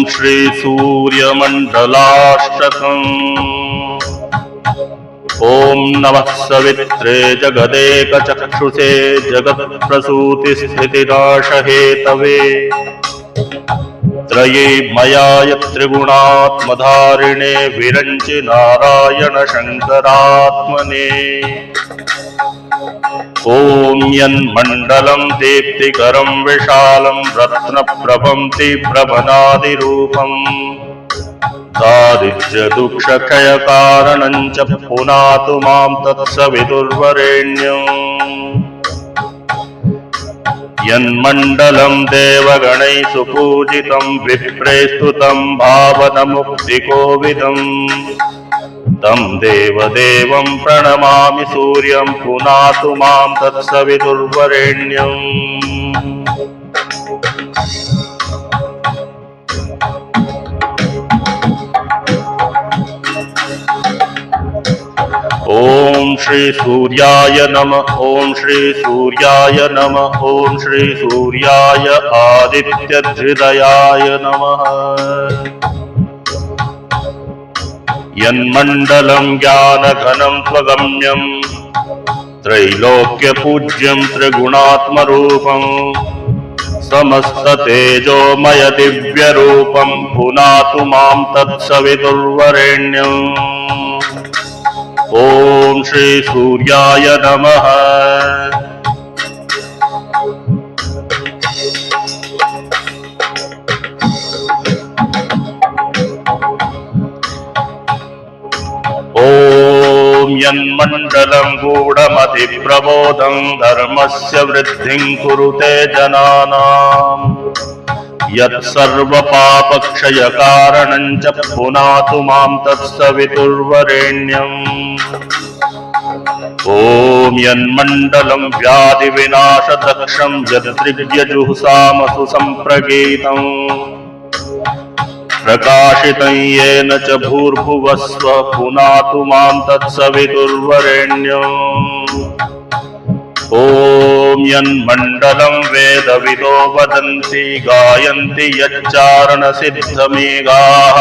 श्री सूर्यमण्डलाष्टकम्। ॐ नमः सवित्रे जगदेकचक्षुषे जगत्प्रसूतिस्थितिनाशहेतवे त्रयीमयाय त्रिगुणात्मधारिणे विरञ्चि नारायण शङ्करात्मने। ॐ यन्मण्डलं दीप्तिकरं विशालं रत्नप्रभं तीव्रमनादिरूपं दारिद्र्यदुःखक्षयकारणं च पुनातु मां तत्सवितुर्वरेण्यम्। यन्मण्डलं देवगणैः सुपूजितं विप्रेस्तुतं भावनमुक्तिकोविदम् तं देवदेवं प्रणमामि सूर्यं पुनातु मां तत्सवितुर्वरेण्यम्। ॐ श्री सूर्याय नमः। ॐ श्री सूर्याय नमः। ॐ श्री सूर्याय आदित्यहृदयाय नमः। यन्मण्डलं ज्ञानघनं त्वगम्यं त्रैलोक्यपूज्यं त्रिगुणात्मरूपं समस्ततेजोमय दिव्यरूपं पुनातु मां तत्सवितुर्वरेण्यम्। ॐ श्री सूर्याय नमः। ॐ यन्मण्डलं गूढमतिप्रबोधं धर्मस्य वृद्धिं कुरुते जनानां यत्सर्वपापक्षयकारणं च पुनातु मां तत्सवितुर्वरेण्यम्। ॐ यन्मण्डलं व्याधिविनाशदक्षं यदृग्यजुहुसामसु सम्प्रगीतम् प्रकाशितं येन च भूर्भुवस्व पुनातु मां तत्सवितुर्वरेण्यम्। ॐ यन्मण्डलं वेदविदो वदन्ति गायन्ति यच्चारणसिद्धमेघाः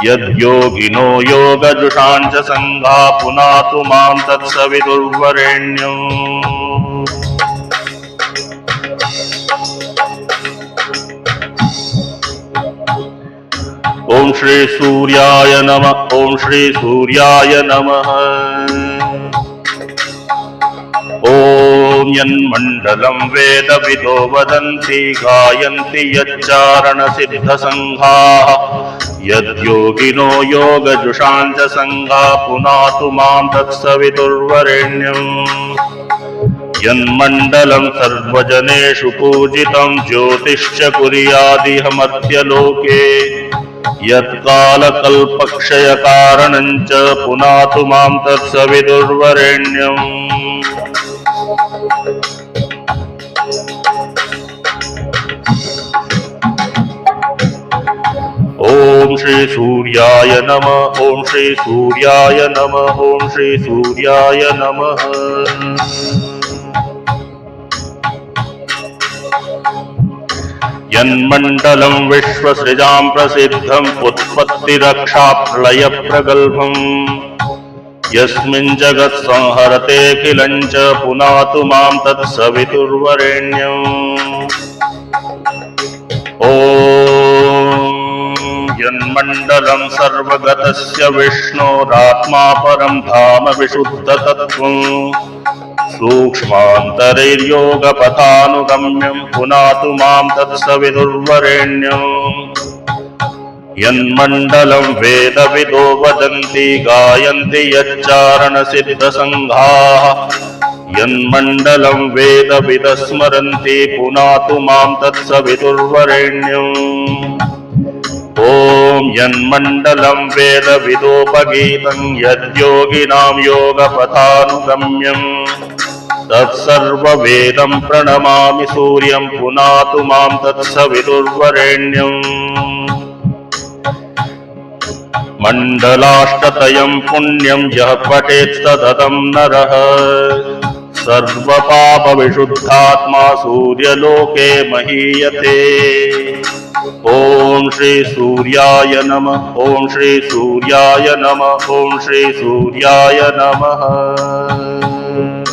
यद्योगिनो योगजुषां च सङ्घा पुनातु मां तत्सवितुर्वरेण्यम्। ॐ श्री सूर्याय नमः। ॐ श्री सूर्याय नमः। ॐ यन्मण्डलं वेदविदो वदन्ति गायन्ति यच्चारणसिद्धसङ्घाः यद्योगिनो योगजुषां च सङ्घा पुनातु मां तत्सवितुर्वरेण्यम्। यन्मण्डलं सर्वजनेषु पूजितं ज्योतिश्च कुर्यादिह मध्यलोके यत्कालकल्पक्षयकारणं च पुनातु मां तत्सवितुर्वरेण्यम्। ॐ श्री सूर्याय नमः। ॐ श्री सूर्याय नमः। ॐ श्री सूर्याय नमः। यन्मण्डलं विश्वसृजां प्रसिद्धं उत्पत्तिरक्षाप्रलयप्रगल्भं यस्मिन् जगत्संहरतेऽखिलं च पुनातु मां तत्सवितुर्वरेण्यम्। ॐ यन्मण्डलं सर्वगतस्य विष्णोरात्मा परं धाम विशुद्धतत्त्वम् सूक्ष्मान्तरैर्योगपथानुगम्यं पुनातु मां तत्सवितुर्वरेण्यम्। यन्मण्डलं वेदविदो वदन्ति गायन्ति यच्चारणसिद्धसङ्घाः यन्मण्डलं वेदविदस्मरन्ति पुनातु मां तत्सवितुर्वरेण्यम्। ॐ यन्मण्डलं वेदविदोपगीतं यद्योगिनां योगपथानुगम्यम् तत्सर्ववेदं प्रणमामि सूर्यं पुनातु मां तत्सवितुर्वरेण्यम्। मण्डलाष्टतयं पुण्यं यः पठेत् सततं नरः सर्वपापविशुद्धात्मा सूर्यलोके महीयते। ॐ श्री सूर्याय नमः। ॐ श्री सूर्याय नमः। ॐ श्री सूर्याय नमः।